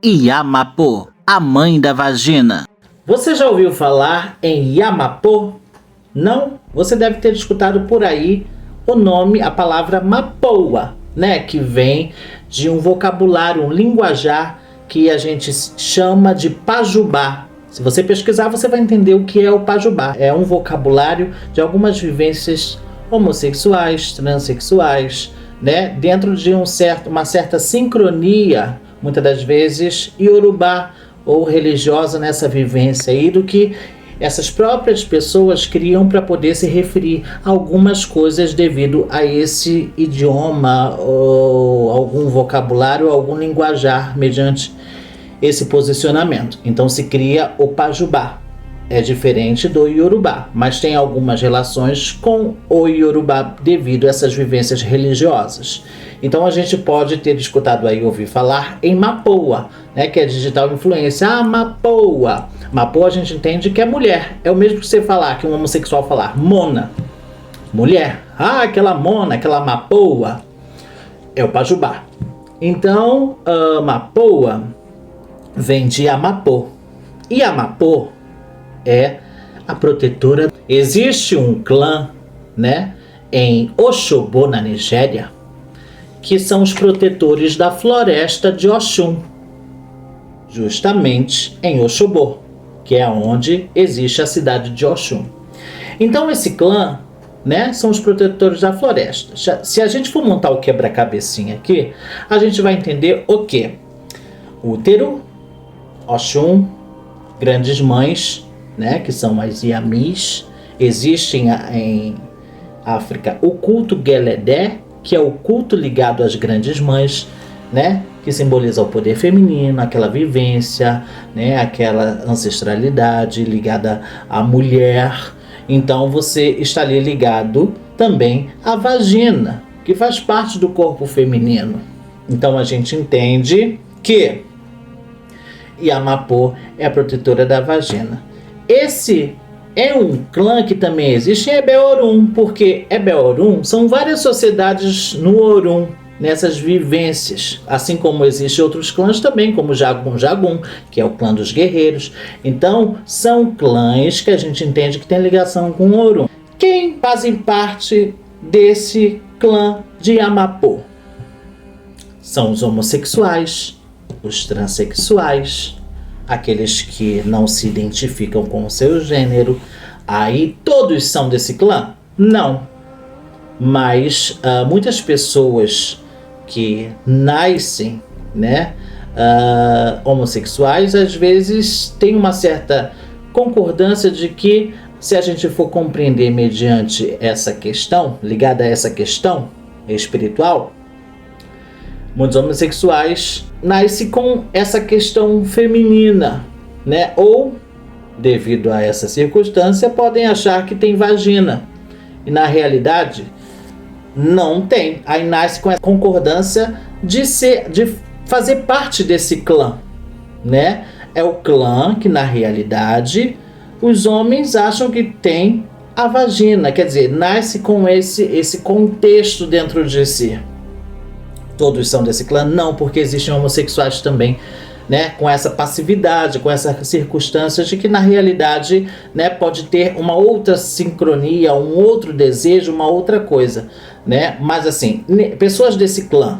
Iamapô, a mãe da vagina. Você já ouviu falar em Iamapô? Não? Você deve ter escutado por aí o nome, a palavra mapoa, né? Que vem de um vocabulário, um linguajar que a gente chama de pajubá. Se você pesquisar, você vai entender o que é o pajubá. É um vocabulário de algumas vivências homossexuais, transexuais, né? Dentro de uma certa sincronia, muitas das vezes, iorubá ou religiosa nessa vivência aí, do que essas próprias pessoas criam para poder se referir a algumas coisas devido a esse idioma ou algum vocabulário, algum linguajar mediante esse posicionamento. Então se cria o pajubá. É diferente do iorubá, mas tem algumas relações com o iorubá devido a essas vivências religiosas. Então a gente pode ter escutado aí, ouvir falar em mapoa, né, que é digital influência. Ah, mapoa. Mapoa a gente entende que é mulher. É o mesmo que você falar, que um homossexual falar mona. Mulher. Ah, aquela mona, aquela mapoa. É o pajubá. Então, mapoa vem de Amapô. E Amapô é a protetora. Existe um clã, né, em Oxobô, na Nigéria, que são os protetores da floresta de Oxum, justamente em Oxobô, que é onde existe a cidade de Oxum. Então esse clã, né, são os protetores da floresta. Se a gente for montar o quebra-cabecinha aqui, a gente vai entender o quê? Útero, Oxum, grandes mães, né, que são as Iamis. Existem em África o culto Geledé, que é o culto ligado às grandes mães, né, que simboliza o poder feminino, aquela vivência, né, aquela ancestralidade ligada à mulher. Então você está ali ligado também à vagina, que faz parte do corpo feminino. Então a gente entende que Iamapô é a protetora da vagina. Esse é um clã que também existe em Ebe-Orum, porque Ebe-Orum são várias sociedades no Orum, nessas vivências, assim como existem outros clãs também, como Jagun, que é o clã dos guerreiros. Então, são clãs que a gente entende que tem ligação com o Orum. Quem fazem parte desse clã de Iamapô? São os homossexuais, os transexuais, aqueles que não se identificam com o seu gênero. Aí todos são desse clã? Não. Mas muitas pessoas que nascem, né, homossexuais, às vezes têm uma certa concordância de que, se a gente for compreender mediante essa questão, ligada a essa questão espiritual, muitos homossexuais nascem com essa questão feminina, né? Ou, devido a essa circunstância, podem achar que tem vagina. E na realidade, não tem. Aí nasce com a concordância de fazer parte desse clã, né? É o clã que, na realidade, os homens acham que tem a vagina. Quer dizer, nasce com esse contexto dentro de si. Todos são desse clã? Não, porque existem homossexuais também, né, com essa passividade, com essa circunstância de que na realidade, né, pode ter uma outra sincronia, um outro desejo, uma outra coisa, né? Mas assim, pessoas desse clã,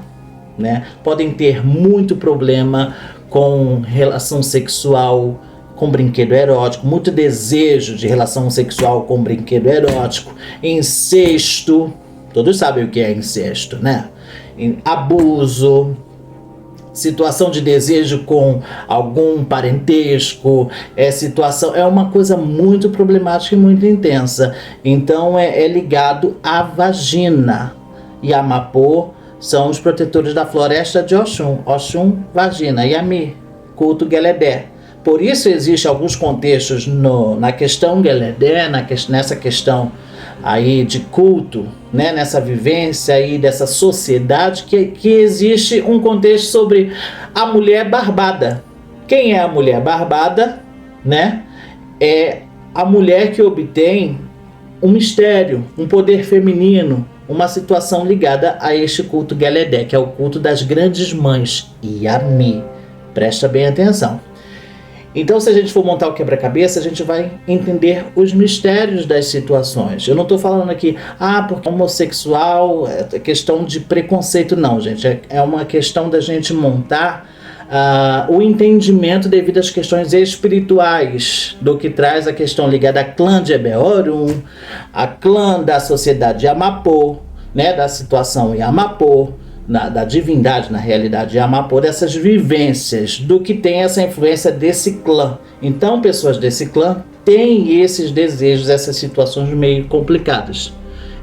né, podem ter muito problema com relação sexual, com brinquedo erótico, muito desejo de relação sexual com brinquedo erótico, incesto. Todos sabem o que é incesto, né? Abuso, situação de desejo com algum parentesco, é uma coisa muito problemática e muito intensa. Então é ligado à vagina. Iamapô são os protetores da floresta de Oxum. Oxum, vagina. Iami, culto Geledé. Por isso existem alguns contextos na questão Geledé, nessa questão aí de culto, né, nessa vivência aí dessa sociedade, que existe um contexto sobre a mulher barbada. Quem é a mulher barbada, né? É a mulher que obtém um mistério, um poder feminino, uma situação ligada a este culto Geledé, que é o culto das grandes mães, Iami. Presta bem atenção. Então, se a gente for montar o quebra-cabeça, a gente vai entender os mistérios das situações. Eu não estou falando aqui, porque homossexual é questão de preconceito, não, gente. É uma questão da gente montar o entendimento devido às questões espirituais do que traz a questão ligada a clã de Ebeorum, a clã da sociedade Yamapô, né, da situação Yamapô, da divindade, na realidade, Yamapô, dessas vivências, do que tem essa influência desse clã. Então, pessoas desse clã têm esses desejos, essas situações meio complicadas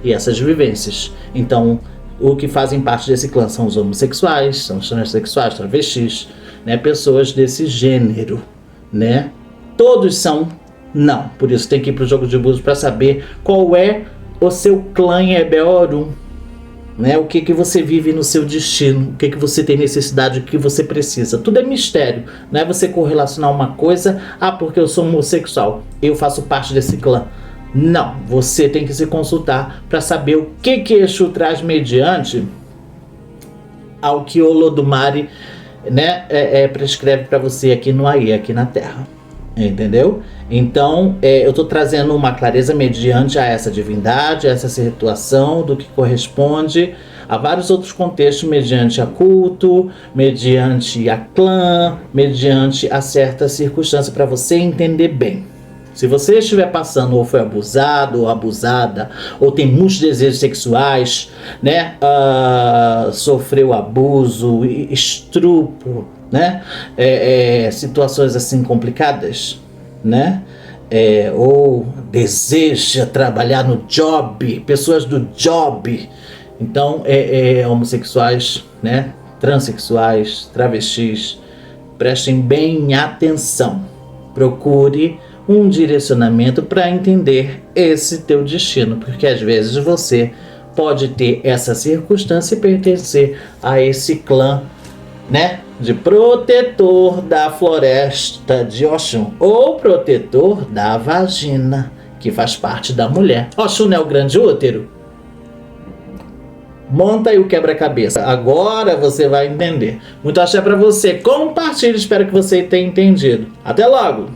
e essas vivências. Então, o que fazem parte desse clã são os homossexuais, são os transexuais, travestis, né, pessoas desse gênero, né? Todos são não. Por isso tem que ir para o jogo de búzios para saber qual é o seu clã em Ebeorum. Né? O que você vive no seu destino, o que você tem necessidade, o que você precisa. Tudo é mistério. Não é você correlacionar uma coisa, porque eu sou homossexual, eu faço parte desse clã. Não, você tem que se consultar para saber o que Exu traz mediante ao que Olodumare, né, prescreve para você aqui no Aie, aqui na Terra. Entendeu? Então, eu estou trazendo uma clareza mediante a essa divindade, a essa situação do que corresponde a vários outros contextos, mediante a culto, mediante a clã, mediante a certa circunstância, para você entender bem. Se você estiver passando ou foi abusado ou abusada, ou tem muitos desejos sexuais, né, sofreu abuso, estupro, né, situações assim complicadas, né, ou deseja trabalhar no job, pessoas do job, então homossexuais, né, transexuais, travestis, prestem bem atenção, procure um direcionamento para entender esse teu destino, porque às vezes você pode ter essa circunstância e pertencer a esse clã, né, de protetor da floresta de Oxum, ou protetor da vagina, que faz parte da mulher. Oxum não é o grande útero? Monta aí o quebra-cabeça. Agora você vai entender. Muito axé pra você. Compartilhe, espero que você tenha entendido. Até logo!